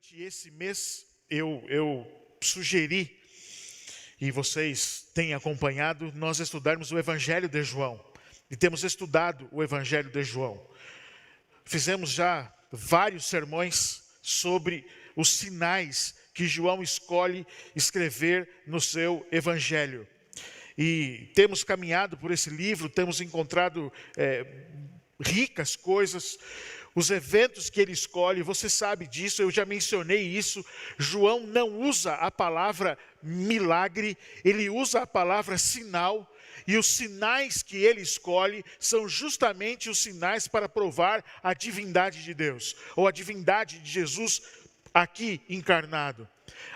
Durante esse mês eu sugeri, e vocês têm acompanhado, nós estudarmos o Evangelho de João. E temos estudado o Evangelho de João. Fizemos já vários sermões sobre os sinais que João escolhe escrever no seu Evangelho. E temos caminhado por esse livro, temos encontrado ricas coisas. Os eventos que ele escolhe, você sabe disso, eu já mencionei isso. João não usa a palavra milagre, ele usa a palavra sinal. E os sinais que ele escolhe são justamente os sinais para provar a divindade de Deus, ou a divindade de Jesus aqui encarnado.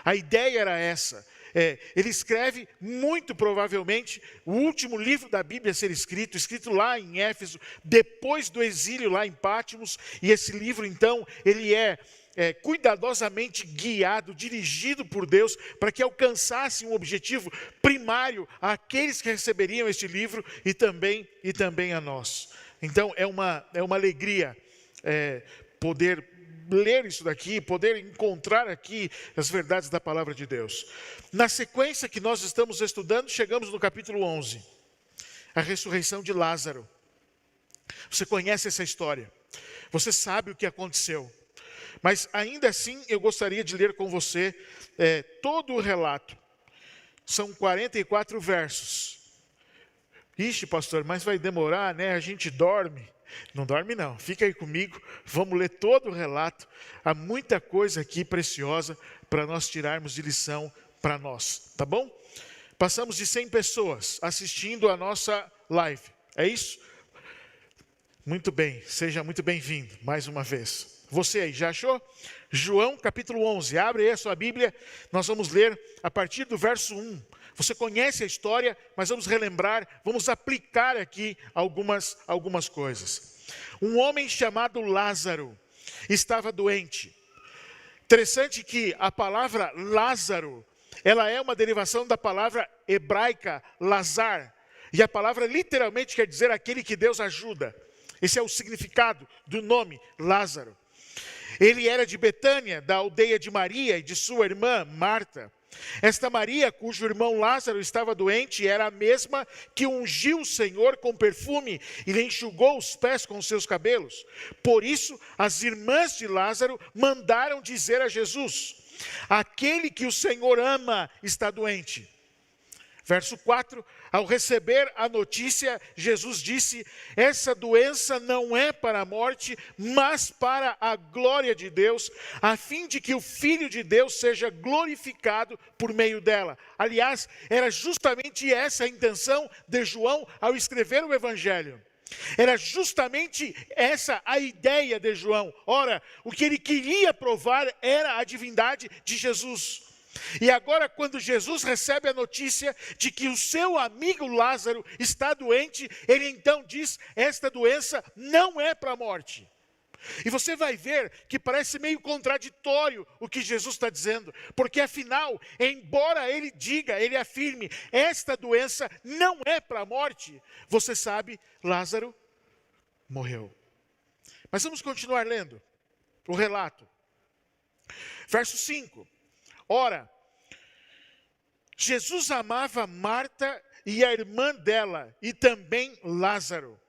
A ideia era essa. Ele escreve, muito provavelmente, o último livro da Bíblia a ser escrito lá em Éfeso, depois do exílio lá em Pátimos, e esse livro, então, ele é cuidadosamente guiado, dirigido por Deus, para que alcançasse um objetivo primário àqueles que receberiam este livro e também a nós. Então, é uma alegria poder ler isso daqui, poder encontrar aqui as verdades da palavra de Deus. Na sequência que nós estamos estudando, chegamos no capítulo 11, a ressurreição de Lázaro. Você conhece essa história, você sabe o que aconteceu, mas ainda assim eu gostaria de ler com você todo o relato. São 44 versos. Ixi, pastor, mas vai demorar, né? A gente dorme. Não dorme não, fica aí comigo, vamos ler todo o relato. Há muita coisa aqui preciosa para nós tirarmos de lição para nós, tá bom? Passamos de 100 pessoas assistindo a nossa live, é isso? Muito bem, seja muito bem-vindo mais uma vez. Você aí, já achou? João capítulo 11, abre aí a sua Bíblia, nós vamos ler a partir do verso 1. Você conhece a história, mas vamos relembrar, vamos aplicar aqui algumas coisas. Um homem chamado Lázaro estava doente. Interessante que a palavra Lázaro, ela é uma derivação da palavra hebraica Lazar. E a palavra literalmente quer dizer aquele que Deus ajuda. Esse é o significado do nome Lázaro. Ele era de Betânia, da aldeia de Maria e de sua irmã Marta. Esta Maria, cujo irmão Lázaro estava doente, era a mesma que ungiu o Senhor com perfume e lhe enxugou os pés com os seus cabelos. Por isso, as irmãs de Lázaro mandaram dizer a Jesus: aquele que o Senhor ama está doente. Verso 4, ao receber a notícia, Jesus disse: essa doença não é para a morte, mas para a glória de Deus, a fim de que o Filho de Deus seja glorificado por meio dela. Aliás, era justamente essa a intenção de João ao escrever o Evangelho. Era justamente essa a ideia de João. Ora, o que ele queria provar era a divindade de Jesus. E agora, quando Jesus recebe a notícia de que o seu amigo Lázaro está doente, ele então diz: esta doença não é para a morte. E você vai ver que parece meio contraditório o que Jesus está dizendo, porque afinal, embora ele diga, ele afirme, esta doença não é para a morte, você sabe, Lázaro morreu. Mas vamos continuar lendo o relato. Verso 5. Ora, Jesus amava Marta e a irmã dela, e também Lázaro.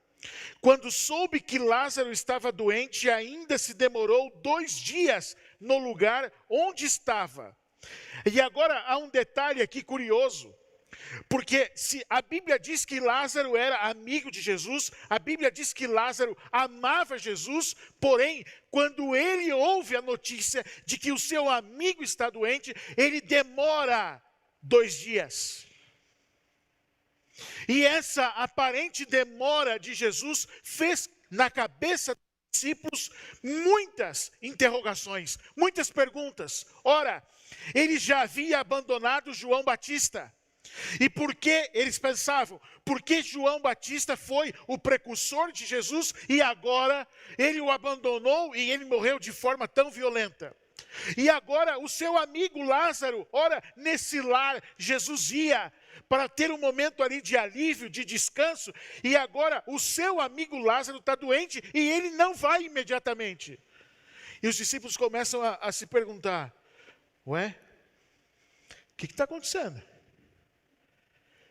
Quando soube que Lázaro estava doente, ainda se demorou 2 dias no lugar onde estava. E agora há um detalhe aqui curioso, porque se a Bíblia diz que Lázaro era amigo de Jesus, a Bíblia diz que Lázaro amava Jesus, porém, quando ele ouve a notícia de que o seu amigo está doente, ele demora 2 dias. E essa aparente demora de Jesus fez na cabeça dos discípulos muitas interrogações, muitas perguntas. Ora, ele já havia abandonado João Batista. E por que eles pensavam? Porque João Batista foi o precursor de Jesus e agora ele o abandonou e ele morreu de forma tão violenta. E agora o seu amigo Lázaro, ora, nesse lar Jesus ia para ter um momento ali de alívio, de descanso, e agora o seu amigo Lázaro está doente e ele não vai imediatamente. E os discípulos começam a se perguntar: ué, o que está acontecendo?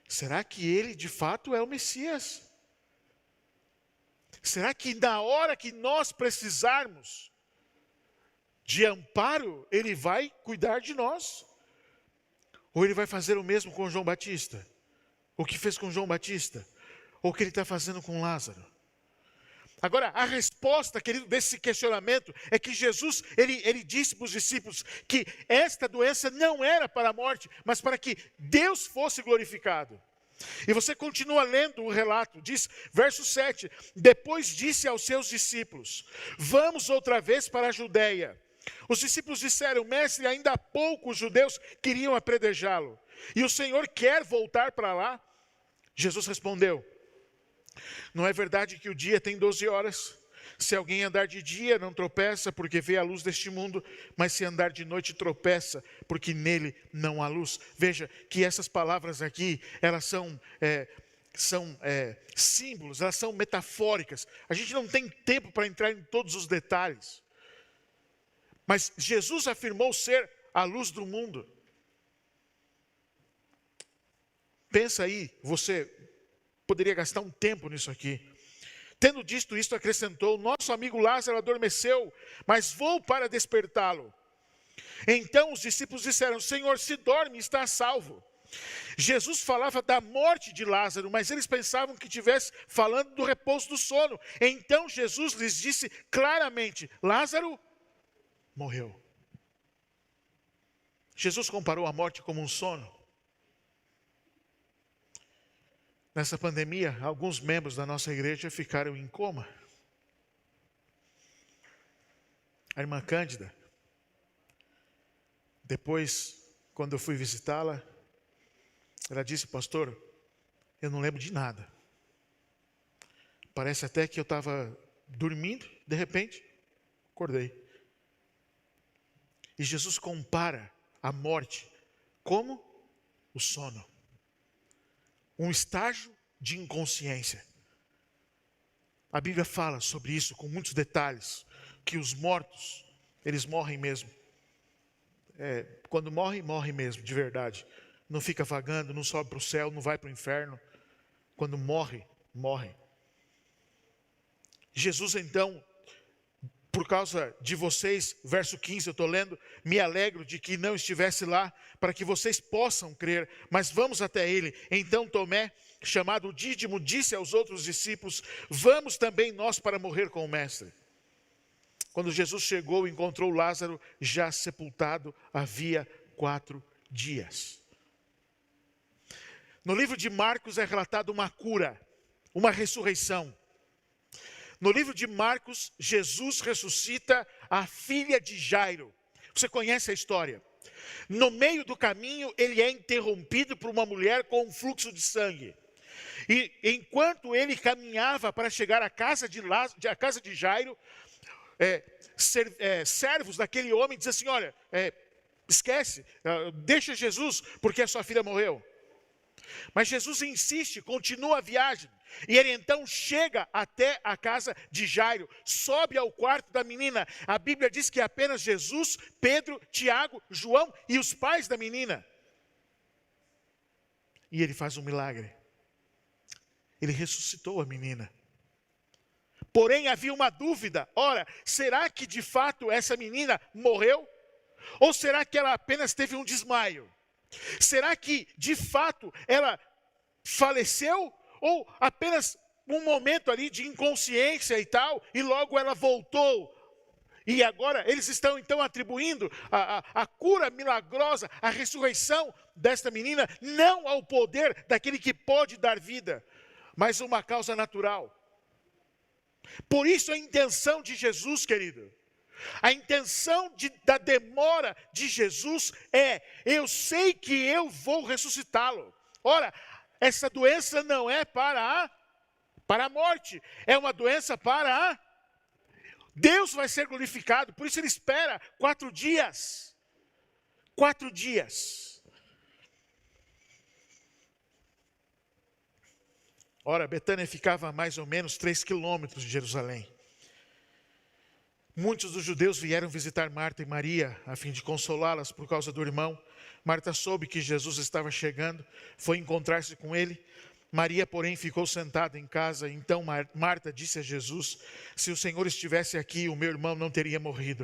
Será que ele de fato é o Messias? Será que na hora que nós precisarmos de amparo, ele vai cuidar de nós? Ou ele vai fazer o mesmo com João Batista? O que fez com João Batista? Ou o que ele está fazendo com Lázaro? Agora, a resposta, querido, desse questionamento é que Jesus, ele disse para os discípulos que esta doença não era para a morte, mas para que Deus fosse glorificado. E você continua lendo o relato, diz, verso 7, depois disse aos seus discípulos: vamos outra vez para a Judeia. Os discípulos disseram: mestre, ainda há pouco os judeus queriam apedrejá-lo, e o Senhor quer voltar para lá? Jesus respondeu: não é verdade que o dia tem 12 horas? Se alguém andar de dia, não tropeça, porque vê a luz deste mundo, mas se andar de noite, tropeça, porque nele não há luz. Veja que essas palavras aqui, elas são símbolos, elas são metafóricas. A gente não tem tempo para entrar em todos os detalhes. Mas Jesus afirmou ser a luz do mundo. Pensa aí, você poderia gastar um tempo nisso aqui. Tendo dito isto, acrescentou: nosso amigo Lázaro adormeceu, mas vou para despertá-lo. Então os discípulos disseram: Senhor, se dorme, está a salvo. Jesus falava da morte de Lázaro, mas eles pensavam que estivesse falando do repouso do sono. Então Jesus lhes disse claramente: Lázaro morreu. Jesus comparou a morte como um sono. Nessa pandemia, alguns membros da nossa igreja ficaram em coma. A irmã Cândida, depois, quando eu fui visitá-la, ela disse: pastor, eu não lembro de nada. Parece até que eu estava dormindo, de repente, acordei. E Jesus compara a morte como o sono. Um estágio de inconsciência. A Bíblia fala sobre isso com muitos detalhes, que os mortos, eles morrem mesmo. Quando morre, morre mesmo, de verdade. Não fica vagando, não sobe para o céu, não vai para o inferno. Quando morre, morre. Jesus então, por causa de vocês, verso 15 eu estou lendo, me alegro de que não estivesse lá, para que vocês possam crer, mas vamos até ele. Então Tomé, chamado Dídimo, disse aos outros discípulos: vamos também nós para morrer com o mestre. Quando Jesus chegou, encontrou Lázaro já sepultado havia 4 dias. No livro de Marcos é relatada uma cura, uma ressurreição. No livro de Marcos, Jesus ressuscita a filha de Jairo. Você conhece a história? No meio do caminho, ele é interrompido por uma mulher com um fluxo de sangue. E enquanto ele caminhava para chegar à casa de Jairo, servos daquele homem dizem assim: olha, esquece, deixa Jesus, porque a sua filha morreu. Mas Jesus insiste, continua a viagem. E ele então chega até a casa de Jairo, sobe ao quarto da menina. A Bíblia diz que é apenas Jesus, Pedro, Tiago, João e os pais da menina. E ele faz um milagre. Ele ressuscitou a menina. Porém havia uma dúvida: ora, será que de fato essa menina morreu? Ou será que ela apenas teve um desmaio? Será que de fato ela faleceu? Ou apenas um momento ali de inconsciência e tal, e logo ela voltou? E agora eles estão então atribuindo a cura milagrosa, a ressurreição desta menina, não ao poder daquele que pode dar vida, mas uma causa natural. Por isso a intenção de Jesus, querido, a intenção da demora de Jesus é: eu sei que eu vou ressuscitá-lo. Ora, essa doença não é para a morte, é uma doença para Deus vai ser glorificado. Por isso ele espera 4 dias. 4 dias. Ora, Betânia ficava a mais ou menos 3 quilômetros de Jerusalém. Muitos dos judeus vieram visitar Marta e Maria, a fim de consolá-las por causa do irmão. Marta soube que Jesus estava chegando, foi encontrar-se com ele. Maria, porém, ficou sentada em casa. Então Marta disse a Jesus: se o Senhor estivesse aqui, o meu irmão não teria morrido.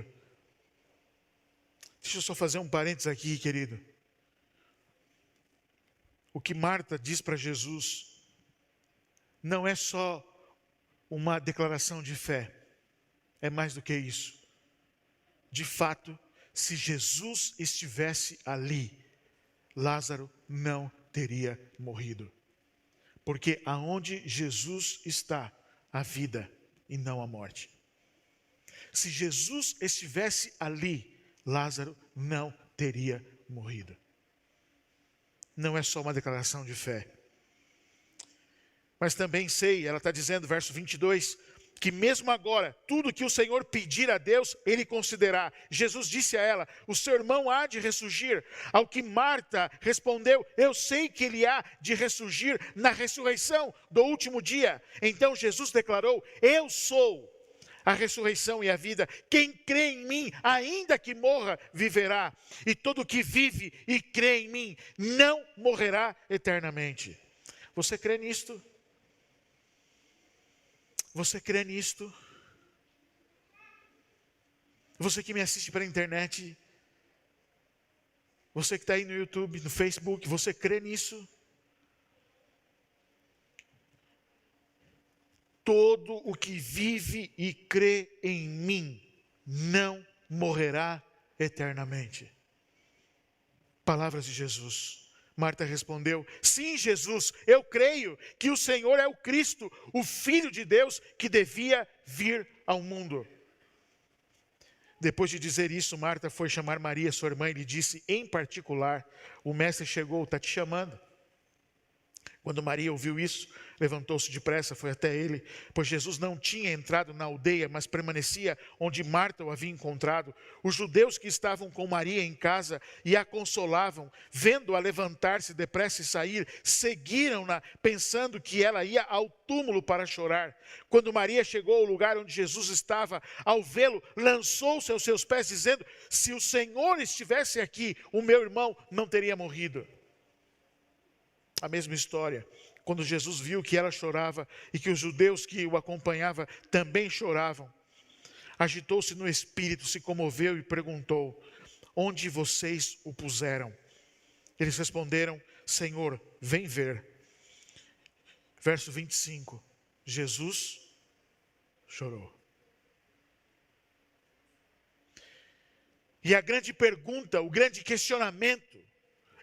Deixa eu só fazer um parênteses aqui, querido. O que Marta diz para Jesus não é só uma declaração de fé, é mais do que isso. De fato, se Jesus estivesse ali, Lázaro não teria morrido. Porque aonde Jesus está, há vida e não a morte. Se Jesus estivesse ali, Lázaro não teria morrido. Não é só uma declaração de fé. Mas também sei, ela está dizendo, verso 22, que mesmo agora, tudo que o Senhor pedir a Deus, Ele concederá. Jesus disse a ela: o seu irmão há de ressurgir. Ao que Marta respondeu: eu sei que ele há de ressurgir na ressurreição do último dia. Então Jesus declarou: eu sou a ressurreição e a vida. Quem crê em mim, ainda que morra, viverá. E todo que vive e crê em mim, não morrerá eternamente. Você crê nisto? Você crê nisto? Você que me assiste pela internet, você que está aí no YouTube, no Facebook, você crê nisso? Todo o que vive e crê em mim não morrerá eternamente. Palavras de Jesus. Marta respondeu: sim, Jesus, eu creio que o Senhor é o Cristo, o Filho de Deus que devia vir ao mundo. Depois de dizer isso, Marta foi chamar Maria, sua irmã, e lhe disse em particular: o mestre chegou, está te chamando. Quando Maria ouviu isso, levantou-se depressa, foi até ele, pois Jesus não tinha entrado na aldeia, mas permanecia onde Marta o havia encontrado. Os judeus que estavam com Maria em casa e a consolavam, vendo-a levantar-se depressa e sair, seguiram-na, pensando que ela ia ao túmulo para chorar. Quando Maria chegou ao lugar onde Jesus estava, ao vê-lo, lançou-se aos seus pés, dizendo: se o Senhor estivesse aqui, o meu irmão não teria morrido. A mesma história, quando Jesus viu que ela chorava e que os judeus que o acompanhavam também choravam, agitou-se no espírito, se comoveu e perguntou: onde vocês o puseram? Eles responderam: Senhor, vem ver. Verso 25, Jesus chorou. E a grande pergunta, o grande questionamento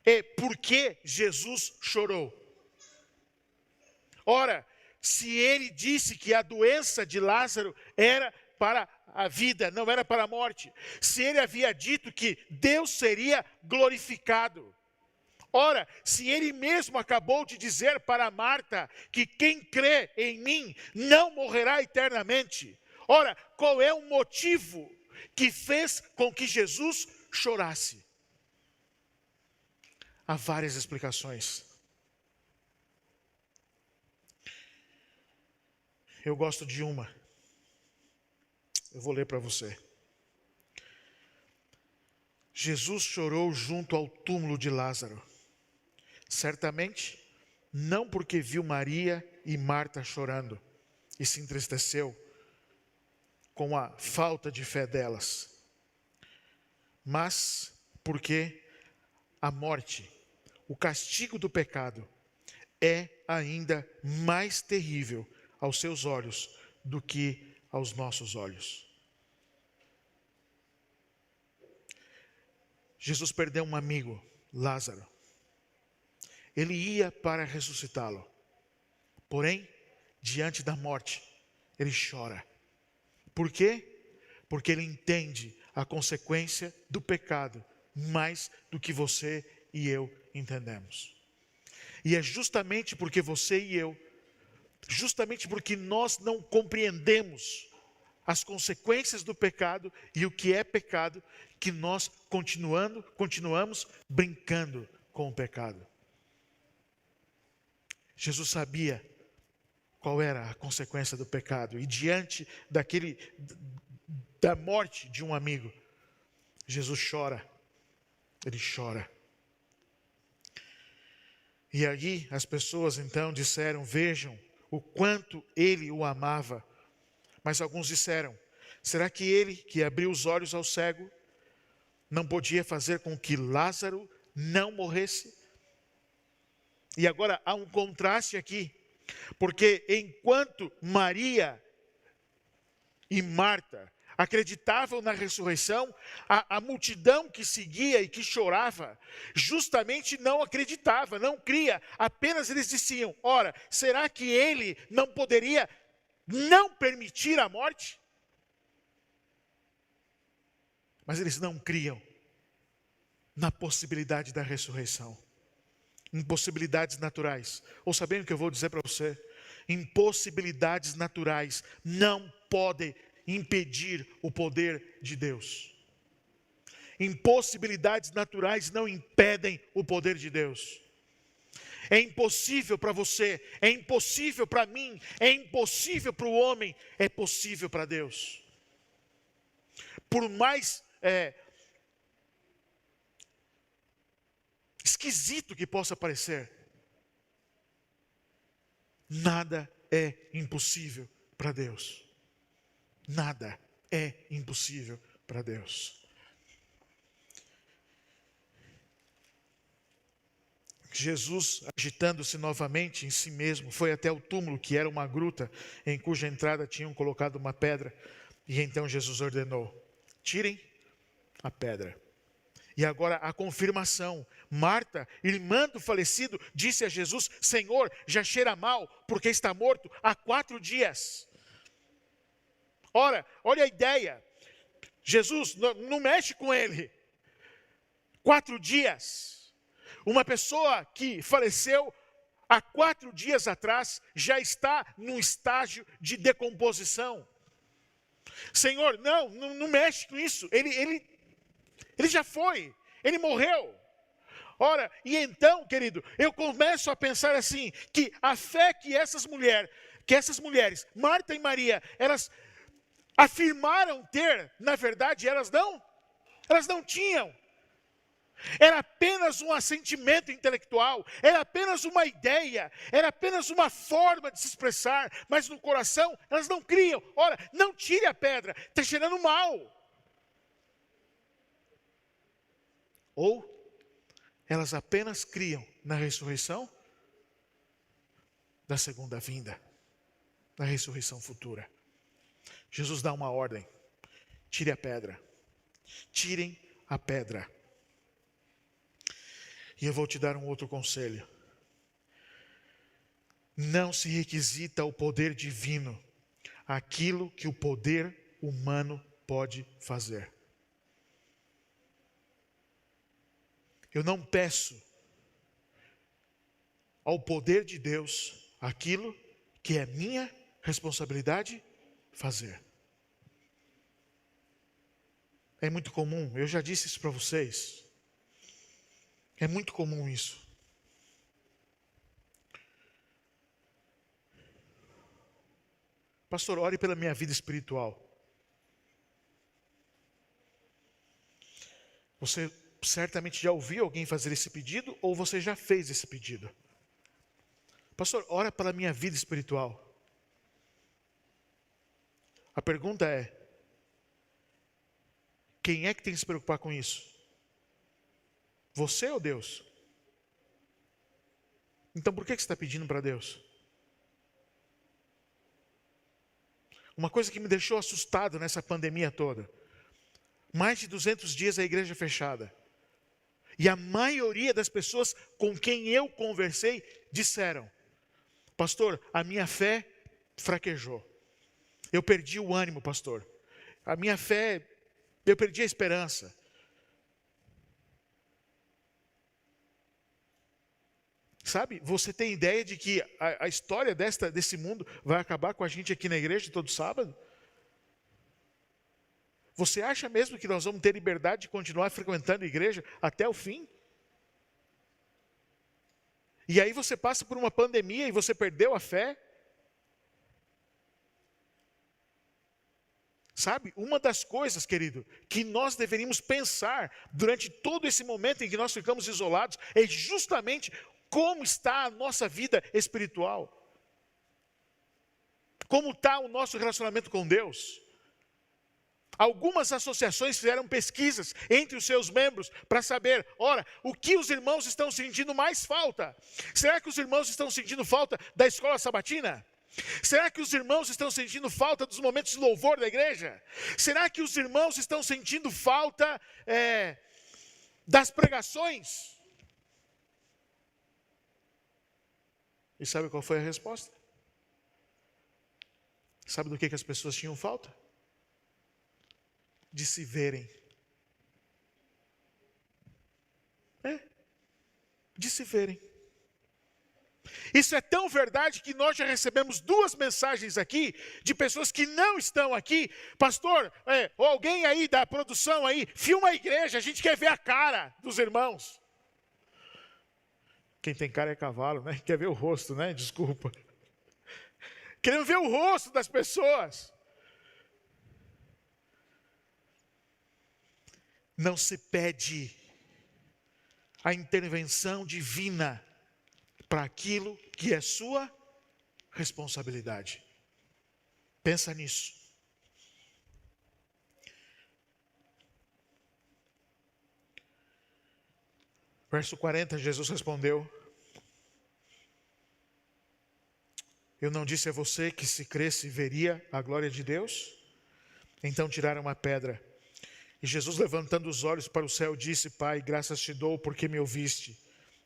é: por que Jesus chorou? Ora, se ele disse que a doença de Lázaro era para a vida, não era para a morte. Se ele havia dito que Deus seria glorificado. Ora, se ele mesmo acabou de dizer para Marta que quem crê em mim não morrerá eternamente. Ora, qual é o motivo que fez com que Jesus chorasse? Há várias explicações. Eu gosto de uma. Eu vou ler para você. Jesus chorou junto ao túmulo de Lázaro. Certamente, não porque viu Maria e Marta chorando e se entristeceu com a falta de fé delas, mas porque a morte, o castigo do pecado, é ainda mais terrível aos seus olhos do que aos nossos olhos. Jesus perdeu um amigo, Lázaro. Ele ia para ressuscitá-lo. Porém, diante da morte, ele chora. Por quê? Porque ele entende a consequência do pecado mais do que você e eu entendemos. E é justamente porque você e eu, justamente porque nós não compreendemos as consequências do pecado e o que é pecado, que nós continuamos brincando com o pecado. Jesus sabia qual era a consequência do pecado e diante da morte de um amigo. Jesus chora. Ele chora. E aí as pessoas então disseram, vejam o quanto ele o amava. Mas alguns disseram, será que ele que abriu os olhos ao cego não podia fazer com que Lázaro não morresse? E agora há um contraste aqui, porque enquanto Maria e Marta acreditavam na ressurreição, a multidão que seguia e que chorava, justamente não acreditava, não cria, apenas eles diziam, ora, será que ele não poderia não permitir a morte? Mas eles não criam na possibilidade da ressurreição. Impossibilidades naturais. Ou sabendo o que eu vou dizer para você? Impossibilidades naturais não podem impedir o poder de Deus. Impossibilidades naturais não impedem o poder de Deus. É impossível para você, é impossível para mim, é impossível para o homem, é possível para Deus. Por mais esquisito que possa parecer, nada é impossível para Deus. Nada é impossível para Deus. Jesus, agitando-se novamente em si mesmo, foi até o túmulo, que era uma gruta, em cuja entrada tinham colocado uma pedra. E então Jesus ordenou, tirem a pedra. E agora a confirmação. Marta, irmã do falecido, disse a Jesus, Senhor, já cheira mal, porque está morto há 4 dias. Ora, olha a ideia. Jesus não mexe com ele. 4 dias. Uma pessoa que faleceu há 4 dias atrás, já está num estágio de decomposição. Senhor, não mexe com isso. Ele já foi, ele morreu. Ora, e então, querido, eu começo a pensar assim, que a fé que essas mulheres, Marta e Maria, elas afirmaram ter, na verdade, elas não tinham. Era apenas um assentimento intelectual, era apenas uma ideia, era apenas uma forma de se expressar, mas no coração elas não criam. Ora, não tire a pedra, está cheirando mal. Ou elas apenas criam na ressurreição da segunda vinda, na ressurreição futura. Jesus dá uma ordem, tire a pedra, tirem a pedra. E eu vou te dar um outro conselho. Não se requisita o poder divino, aquilo que o poder humano pode fazer. Eu não peço ao poder de Deus aquilo que é minha responsabilidade fazer. É muito comum, eu já disse isso para vocês. É muito comum isso. Pastor, ore pela minha vida espiritual. Você certamente já ouviu alguém fazer esse pedido, ou você já fez esse pedido? Pastor, ora pela minha vida espiritual. A pergunta é, quem é que tem que se preocupar com isso? Você ou Deus? Então por que você está pedindo para Deus? Uma coisa que me deixou assustado nessa pandemia toda. Mais de 200 dias a igreja fechada. E a maioria das pessoas com quem eu conversei disseram, pastor, a minha fé fraquejou. Eu perdi o ânimo, pastor. A minha fé, eu perdi a esperança. Sabe, você tem ideia de que a história desse mundo vai acabar com a gente aqui na igreja todo sábado? Você acha mesmo que nós vamos ter liberdade de continuar frequentando a igreja até o fim? E aí você passa por uma pandemia e você perdeu a fé? Sabe, uma das coisas, querido, que nós deveríamos pensar durante todo esse momento em que nós ficamos isolados, é justamente como está a nossa vida espiritual. Como está o nosso relacionamento com Deus. Algumas associações fizeram pesquisas entre os seus membros para saber, ora, o que os irmãos estão sentindo mais falta? Será que os irmãos estão sentindo falta da escola sabatina? Será que os irmãos estão sentindo falta dos momentos de louvor da igreja? Será que os irmãos estão sentindo falta das pregações? E sabe qual foi a resposta? Sabe do que as pessoas tinham falta? De se verem. De se verem. Isso é tão verdade que nós já recebemos 2 mensagens aqui de pessoas que não estão aqui. Pastor, ou alguém aí da produção aí, filma a igreja, a gente quer ver a cara dos irmãos. Quem tem cara é cavalo, né? Quer ver o rosto, né? Desculpa. Queremos ver o rosto das pessoas. Não se pede a intervenção divina para aquilo que é sua responsabilidade. Pensa nisso. Verso 40, Jesus respondeu: eu não disse a você que se cresce veria a glória de Deus? Então tiraram uma pedra. E Jesus, levantando os olhos para o céu, disse: Pai, graças te dou porque me ouviste.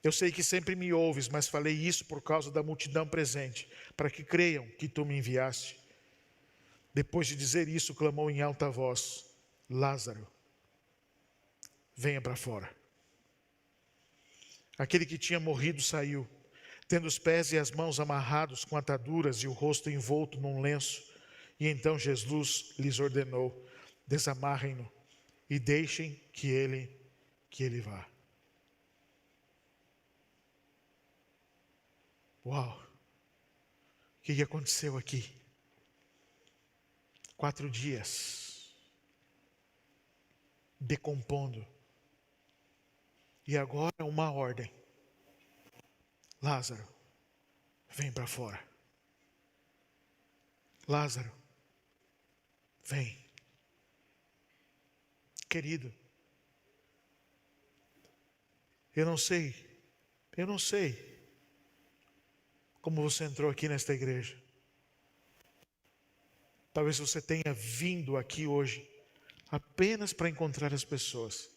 Eu sei que sempre me ouves, mas falei isso por causa da multidão presente, para que creiam que tu me enviaste. Depois de dizer isso, clamou em alta voz: Lázaro, venha para fora. Aquele que tinha morrido saiu, tendo os pés e as mãos amarrados com ataduras e o rosto envolto num lenço. E então Jesus lhes ordenou: desamarrem-no e deixem que ele vá. Uau! O que aconteceu aqui? 4 dias decompondo. E agora uma ordem: Lázaro, vem para fora. Lázaro, vem. Querido, eu não sei como você entrou aqui nesta igreja. Talvez você tenha vindo aqui hoje apenas para encontrar as pessoas.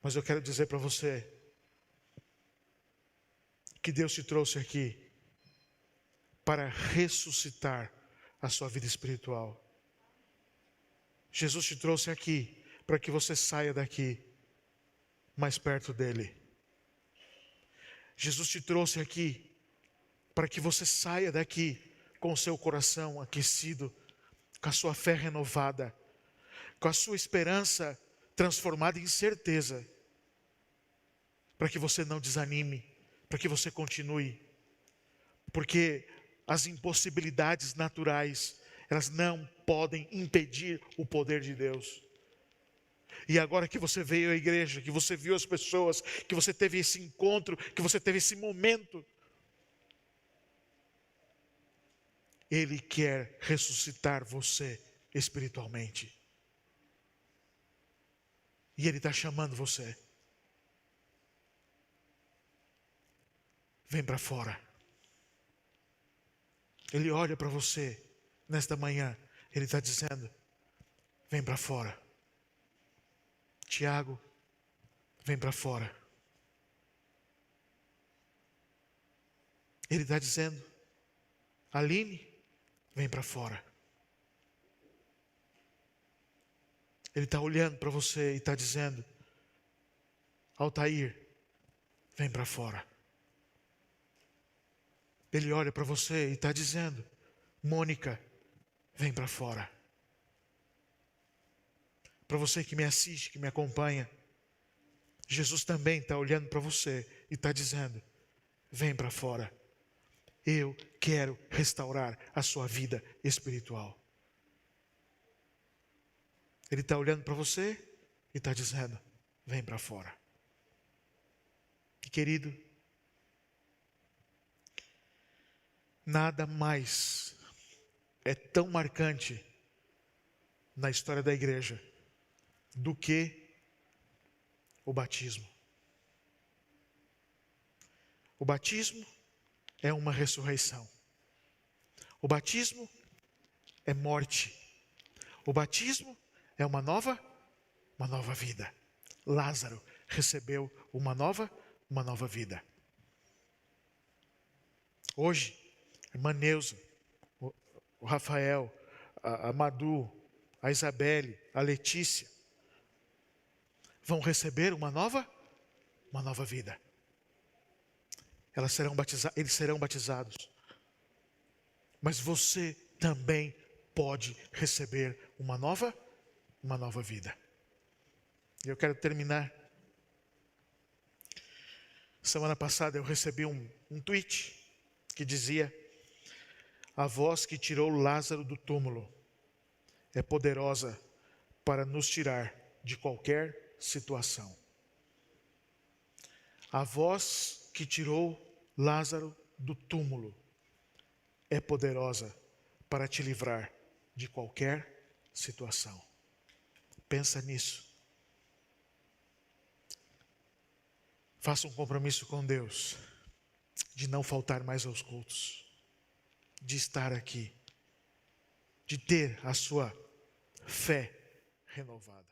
Mas eu quero dizer para você que Deus te trouxe aqui para ressuscitar a sua vida espiritual. Jesus te trouxe aqui para que você saia daqui mais perto dele. Jesus te trouxe aqui para que você saia daqui com o seu coração aquecido, com a sua fé renovada, com a sua esperança transformada em certeza, para que você não desanime, para que você continue, porque as impossibilidades naturais, elas não podem impedir o poder de Deus. E agora que você veio à igreja, que você viu as pessoas, que você teve esse encontro, que você teve esse momento, Ele quer ressuscitar você espiritualmente. E Ele está chamando você. Vem para fora. Ele olha para você nesta manhã. Ele está dizendo: vem para fora. Tiago, vem para fora. Ele está dizendo: Aline, vem para fora. Ele está olhando para você e está dizendo: Altair, vem para fora. Ele olha para você e está dizendo: Mônica, vem para fora. Para você que me assiste, que me acompanha, Jesus também está olhando para você e está dizendo: vem para fora. Eu quero restaurar a sua vida espiritual. Ele está olhando para você e está dizendo: vem para fora. E querido, nada mais é tão marcante na história da igreja do que o batismo. O batismo é uma ressurreição. O batismo é morte. O batismo é uma nova vida. Lázaro recebeu uma nova vida. Hoje, a irmã Neuza, o Rafael, a Madu, a Isabelle, a Letícia, vão receber uma nova vida. Eles serão batizados. Mas você também pode receber uma nova vida. E eu quero terminar. Semana passada eu recebi um tweet que dizia: a voz que tirou Lázaro do túmulo é poderosa para nos tirar de qualquer situação. A voz que tirou Lázaro do túmulo é poderosa para te livrar de qualquer situação. Pensa nisso. Faça um compromisso com Deus de não faltar mais aos cultos, de estar aqui, de ter a sua fé renovada.